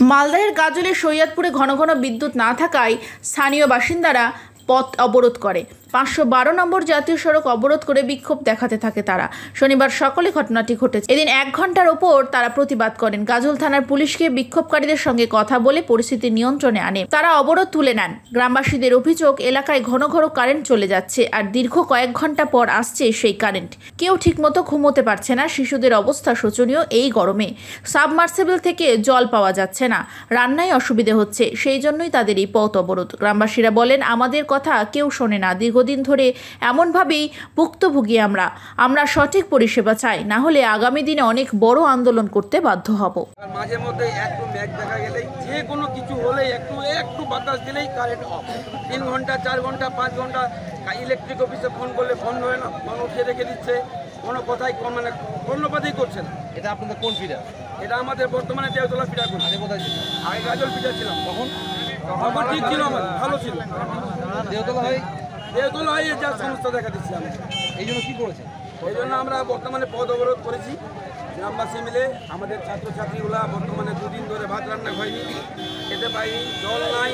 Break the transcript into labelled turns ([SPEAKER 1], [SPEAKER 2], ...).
[SPEAKER 1] মালদহের গাজলের সৈয়দপুরে ঘন ঘন বিদ্যুৎ না থাকায় স্থানীয় বাসিন্দারা পথ অবরোধ করে। 512 নম্বর জাতীয় সড়ক অবরোধ করে বিক্ষোভ দেখাতে থাকে তারা। শনিবার সকালে ঘটনাটি ঘটেছে। এদিন 1 ঘন্টার ওপর তারা প্রতিবাদ করেন। গাজল থানার পুলিশকে বিক্ষোভকারীদের সঙ্গে কথা বলে পরিস্থিতি নিয়ন্ত্রণে আনে। তারা অবরোধ তুলে নেন। গ্রামবাসীদের অভিযোগ, এলাকায় ঘন ঘন কারেন্ট চলে যাচ্ছে আর দীর্ঘ কয়েক ঘন্টা পর আসছে সেই কারেন্ট। কেউ ঠিকমতো ঘুমোতে পারছে না। শিশুদের অবস্থা শোচনীয় এই গরমে। সাবমার্সিবল থেকে জল পাওয়া যাচ্ছে না, রান্নায় অসুবিধে হচ্ছে। সেই জন্যই তাদের এই পথ অবরোধ। গ্রামবাসীরা বলেন, আমাদের কথা কেউ শোনে না। দীর্ঘদিন ধরে এমনভাবেই ভুক্তভোগী আমরা সঠিক পরিষেবা চাই, না হলে আগামী দিনে অনেক বড় আন্দোলন করতে বাধ্য হব।
[SPEAKER 2] মাঝে মধ্যে একটু মেঘ দেখা গেলেই, যে কোনো কিছু হলেই একটু বাতাস দিলেই কারেন্ট অফ। 3 ঘন্টা 4 ঘন্টা 5 ঘন্টা ইলেকট্রিক অফিসে ফোন করলে ফোন হয় না, ফোন উঠিয়ে রেখে দিচ্ছে, কোনো কথাই মানে কর্ণপাতই করছে না।
[SPEAKER 3] এটা আপনাদের কোন ফিডার?
[SPEAKER 2] এটা আমাদের বর্তমানে দেওতলা ফিডার করছে।
[SPEAKER 3] আগে কোথায় ছিল?
[SPEAKER 2] আগে গাজল ফিডার ছিলাম। তখন ঠিক ছিল, আমার ভালো ছিল।
[SPEAKER 3] দেওতলা হয়ে
[SPEAKER 2] যা সমস্যা দেখা দিচ্ছি আমি।
[SPEAKER 3] এই জন্য কী করেছে?
[SPEAKER 2] এই জন্য আমরা বর্তমানে পথ অবরোধ করেছি। গ্রামবাসী মিলে আমাদের ছাত্রছাত্রীগুলা বর্তমানে 2 দিন ধরে ভাত রান্না হয়নি, খেতে পাইনি, জল নাই।